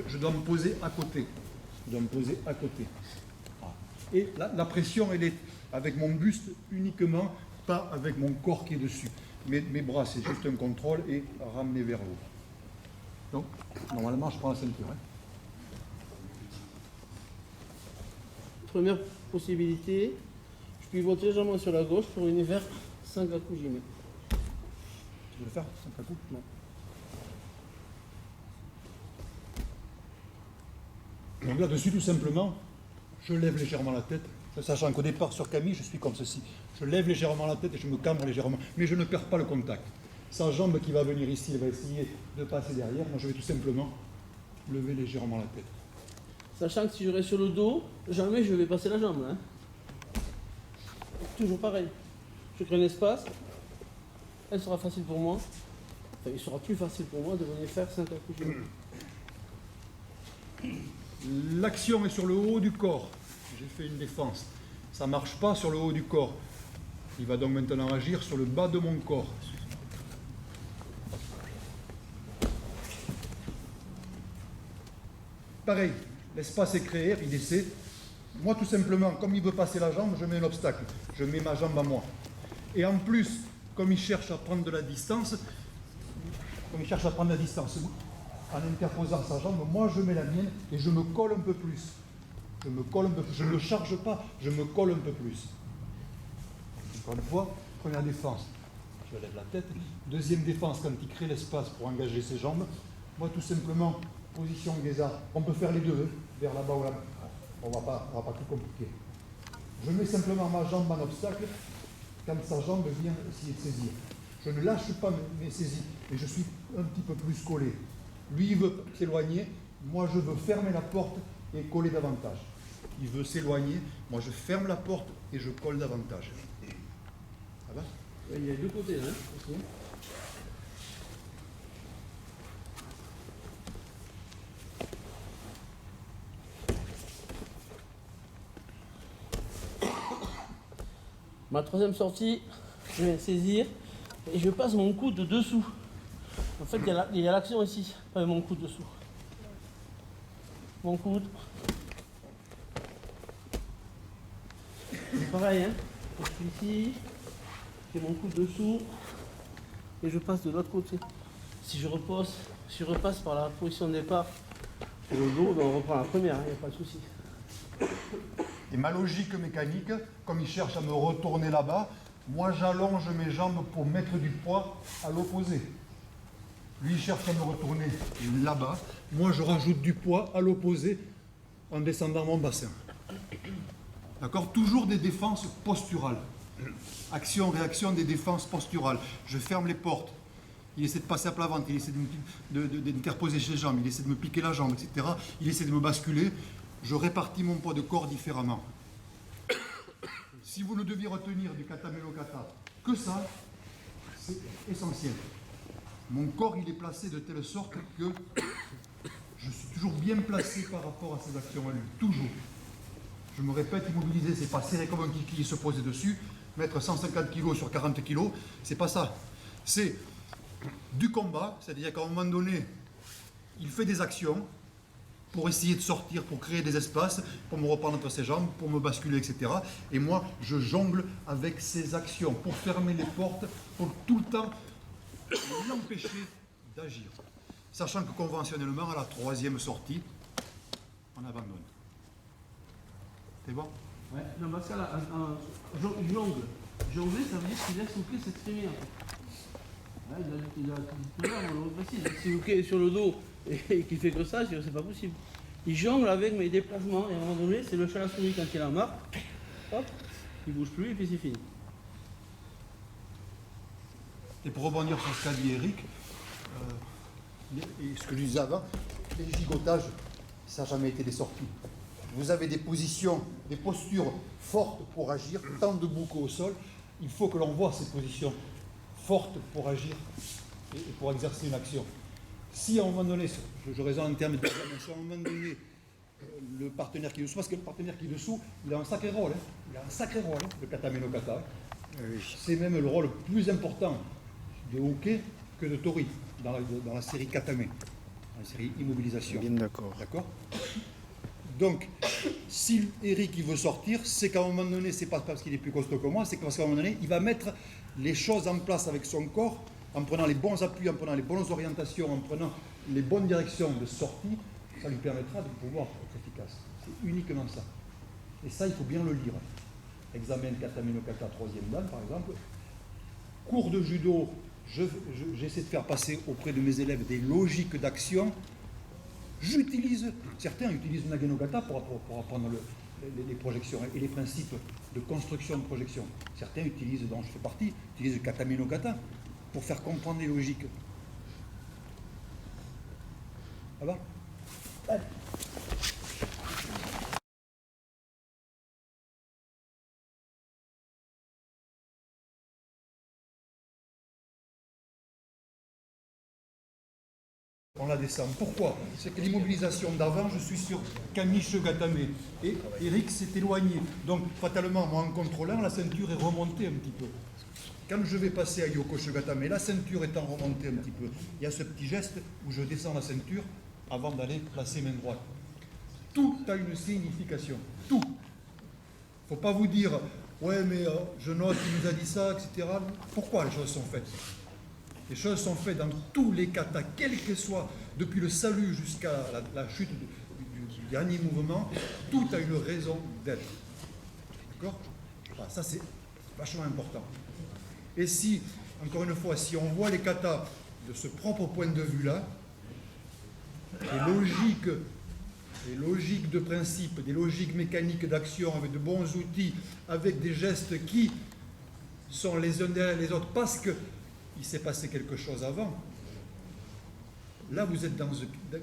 Je dois me poser à côté. Je dois me poser à côté. Voilà. Et la pression, elle est avec mon buste uniquement, pas avec mon corps qui est dessus. Mes bras, c'est juste un contrôle et ramener vers le haut. Donc, normalement, je prends la ceinture. Hein. Première possibilité, je pivote légèrement sur la gauche pour venir vers 5 à coups jimé. Tu veux le faire 5 à coups? Non. Donc là-dessus, tout simplement, je lève légèrement la tête, sachant qu'au départ, sur Camille, je suis comme ceci. Je lève légèrement la tête et je me cambre légèrement, mais je ne perds pas le contact. Sa jambe qui va venir ici, elle va essayer de passer derrière. Moi, je vais tout simplement lever légèrement la tête. Sachant que si je reste sur le dos, jamais je vais passer la jambe. Hein. Toujours pareil. Je crée un espace. Elle sera facile pour moi. Enfin, il sera plus facile pour moi de venir faire 5 à coups jimé. L'action est sur le haut du corps. J'ai fait une défense. Ça ne marche pas sur le haut du corps. Il va donc maintenant agir sur le bas de mon corps. Pareil, l'espace est créé, il essaie. Moi, tout simplement, comme il veut passer la jambe, je mets un obstacle. Je mets ma jambe à moi. Et en plus, comme il cherche à prendre de la distance, en interposant sa jambe, moi je mets la mienne et je me colle un peu plus. Je ne le charge pas, je me colle un peu plus. Encore une fois, première défense, je lève la tête. Deuxième défense, quand il crée l'espace pour engager ses jambes, moi tout simplement, position guésard. On peut faire les deux, vers là-bas ou là-bas. On ne va pas tout compliquer. Je mets simplement ma jambe en obstacle quand sa jambe vient essayer de saisir. Je ne lâche pas mes saisies, mais je suis un petit peu plus collé. Lui, il veut s'éloigner, moi je veux fermer la porte et coller davantage. Il veut s'éloigner, moi je ferme la porte et je colle davantage. Ça va? Il y a deux côtés, hein, aussi. Ma troisième sortie, je vais saisir et je passe mon coude dessous. En fait, il y a l'action ici, pas mon coude dessous. Mon coude. C'est pareil, hein. Je suis ici, j'ai mon coude dessous et je passe de l'autre côté. Si je repasse par la position de départ sur le dos, ben on reprend la première, il n'y a pas de souci. Et ma logique mécanique, comme il cherche à me retourner là-bas, moi j'allonge mes jambes pour mettre du poids à l'opposé. Lui il cherche à me retourner là-bas, moi je rajoute du poids à l'opposé en descendant mon bassin. D'accord? Toujours des défenses posturales. Action-réaction des défenses posturales. Je ferme les portes. Il essaie de passer à plat ventre, il essaie d'interposer ses jambes, il essaie de me piquer la jambe, etc. Il essaie de me basculer. Je répartis mon poids de corps différemment. Si vous ne deviez retenir du Kata Melo Kata que ça, c'est essentiel. Mon corps, il est placé de telle sorte que je suis toujours bien placé par rapport à ces actions à lui. Toujours. Je me répète, immobiliser, c'est pas serrer comme un kiki et se poser dessus, mettre 150 kg sur 40 kg, c'est pas ça. C'est du combat, c'est-à-dire qu'à un moment donné, il fait des actions pour essayer de sortir, pour créer des espaces, pour me reprendre entre ses jambes, pour me basculer, etc. Et moi, je jongle avec ces actions pour fermer les portes, pour tout le temps l'empêcher d'agir. Sachant que conventionnellement, à la troisième sortie, on abandonne. C'est bon? Ouais, non, parce que là, jongle. Jongler, ça veut dire qu'il laisse souffler cette extrémité. Ouais, il a tout à l'heure, on le précise. Si vous est sur le dos et qu'il fait que ça, c'est pas possible. Il jongle avec mes déplacements et à un moment donné, c'est le chat à la souris quand il a marre. Hop, il bouge plus et puis c'est fini. Et pour rebondir sur ce qu'a dit Eric, et ce que je disais avant, les gigotages, ça n'a jamais été des sorties. Vous avez des positions, des postures fortes pour agir, tant debout qu'au sol. Il faut que l'on voit ces positions fortes pour agir et pour exercer une action. Si à un moment donné, je raisonne en termes de si à un moment donné, le partenaire qui est dessous, parce que le partenaire qui est dessous, il a un sacré rôle, hein. Il a un sacré rôle, hein, le Kata Melo Kata. C'est même le rôle plus important de hockey que de tori dans la série Katame. en série immobilisation. Bien d'accord. D'accord. Donc, si Eric il veut sortir, c'est qu'à un moment donné, c'est pas parce qu'il est plus costaud que moi, c'est parce qu'à un moment donné, il va mettre les choses en place avec son corps, en prenant les bons appuis, en prenant les bonnes orientations, en prenant les bonnes directions de sortie, ça lui permettra de pouvoir être efficace. C'est uniquement ça. Et ça, il faut bien le lire. Examen kata mino kata 3e dan, par exemple. Cours de judo, j'essaie de faire passer auprès de mes élèves des logiques d'action. Certains utilisent Nagenogata pour apprendre les projections et les principes de construction de projection. Certains utilisent, dont je fais partie, utilisent le Kata Mino Kata pour faire comprendre les logiques. Ça va ? Allez. On la descend. Pourquoi? C'est que l'immobilisation d'avant, je suis sur Kamiche Gatame. Et Eric s'est éloigné. Donc, fatalement, moi, en contrôlant, la ceinture est remontée un petit peu. Quand je vais passer à Yoko Shogatame, la ceinture étant remontée un petit peu, il y a ce petit geste où je descends la ceinture avant d'aller placer main droite. Tout a une signification. Tout. Il ne faut pas vous dire, ouais, mais je note, il nous a dit ça, etc. Pourquoi les choses sont faites? Les choses sont faites dans tous les katas, quel que soit, depuis le salut jusqu'à la chute du dernier mouvement, tout a une raison d'être. D'accord? Voilà, ça, c'est vachement important. Et si, encore une fois, si on voit les katas de ce propre point de vue-là, des logiques de principe, des logiques mécaniques d'action, avec de bons outils, avec des gestes qui sont les uns derrière les autres, parce que il s'est passé quelque chose avant. Là, vous êtes dans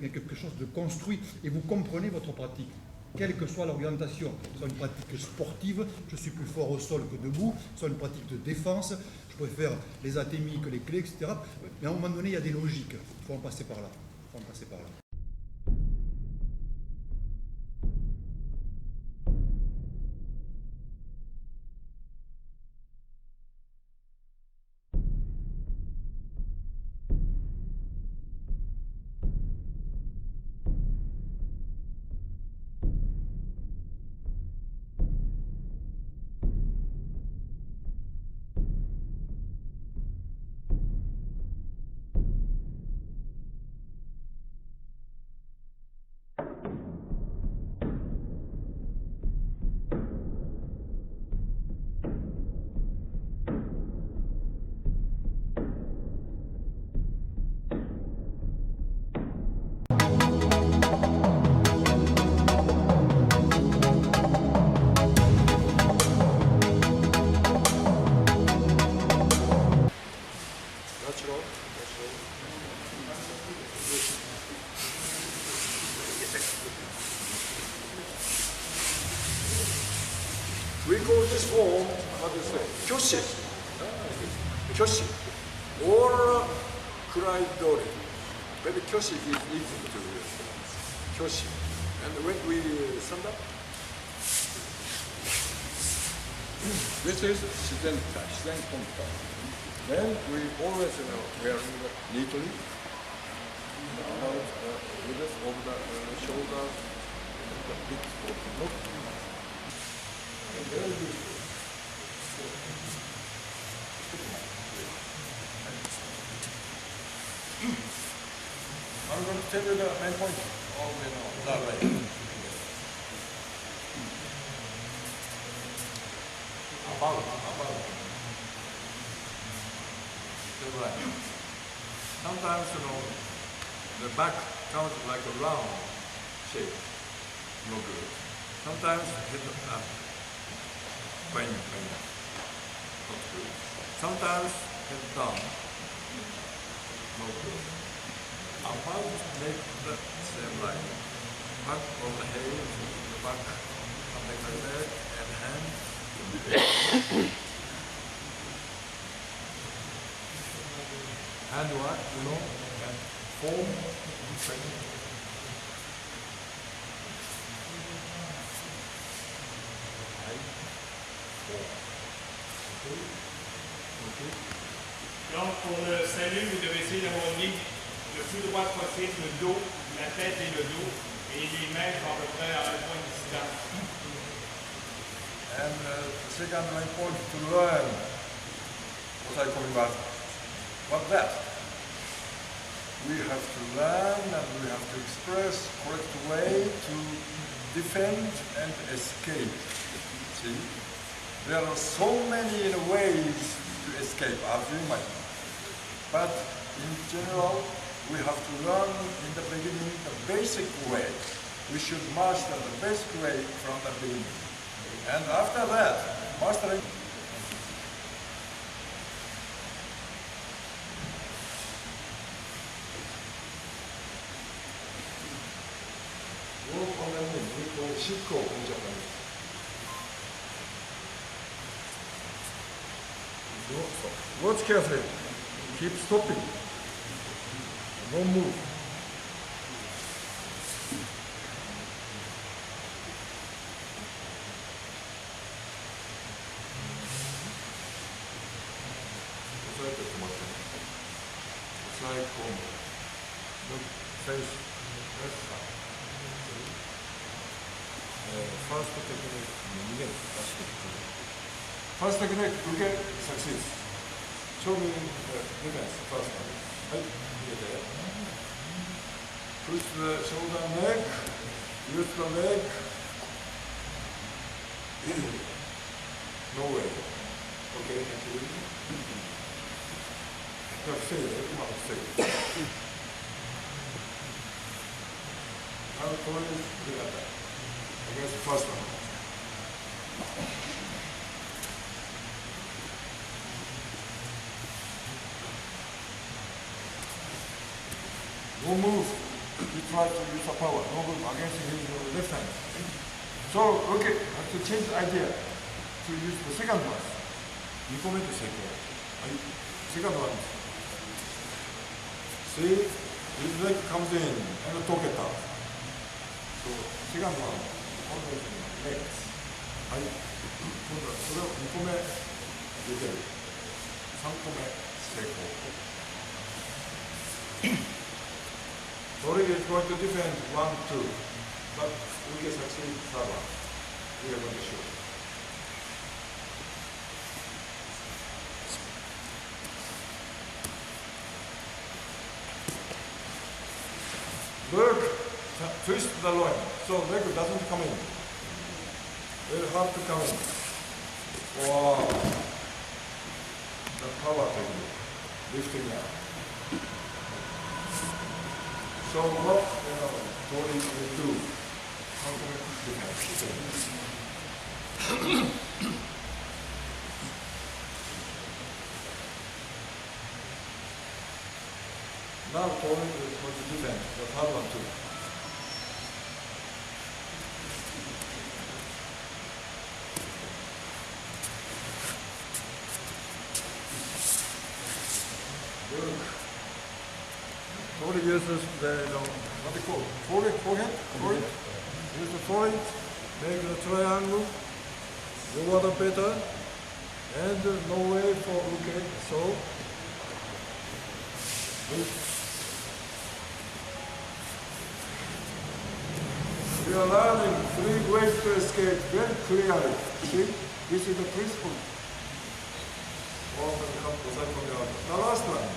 quelque chose de construit et vous comprenez votre pratique, quelle que soit l'orientation. Soit une pratique sportive, je suis plus fort au sol que debout, soit une pratique de défense, je préfère les atémies que les clés, etc. Mais à un moment donné, il y a des logiques. Il faut en passer par là. Il faut en passer par là. We call this form, how do you say, kyoshi. Kyoshi. Or kuraidori. Maybe kyoshi is easy to use. Kyoshi. And when we stand up, this is shizen konta. Then we always wearing neatly. With this over the shoulders, the big look. I'm going to tell you the main point. All the way now, that way. About. The right. Sometimes, the back comes like a round shape. No good. Sometimes head up. Not good. Sometimes head down. No good. About make the same line. Back of the head, the back, something like that, and hand. Hand what? And form, training. Donc, pour le salut, vous devez essayer d'avoir mis le plus droit possible le dos la tête et le dos, et les mains sont à peu près à la bonne distance. And the second main point to learn what I call about what that. We have to learn and we have to express correct way to defend and escape. See? There are so many ways to escape, as you might know. But in general, we have to learn in the beginning the basic way. We should master the basic way from the beginning. And after that, mastering 싣고 공작합니다. Watch carefully. Keep stopping. No move. It's like home. Look, face. First technique, first technique, you can succeed. Show me the defense, first one. Right, push the shoulder neck, use the leg. No way. Okay, thank you. Stay there, come on, stay. Now, please do that. Against the first one. No move. He tried to use the power. No move against his left hand. So, okay, I have to change the idea to use the second one. 2個目としていく。はい。Second one. See, his leg comes in and took it out. So, second one. Legs. はい。今度はそれを2個目入れてる。3個目成功。Tori is going to defend 1, 2. But we can succeed third one. We are going to shoot. Look, twist the loin. So leg doesn't come in. Very hard to come in. Wow. The power technique. Lifting up. So what Tori will do? How can we defend? Now Tori is going to defend the third one too. Look. Tori uses the, what they call forehead. Use the forehead, make the triangle, lower the better, and no way for, okay, so. We are learning 3 ways to escape very clearly. See, this is the principle. The last one.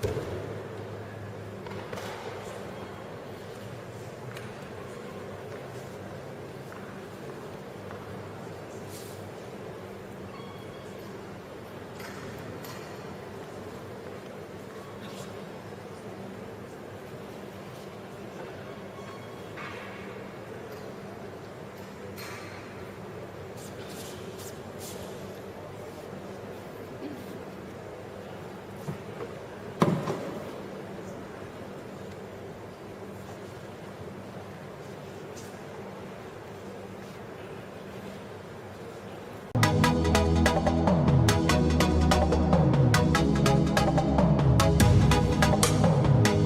là.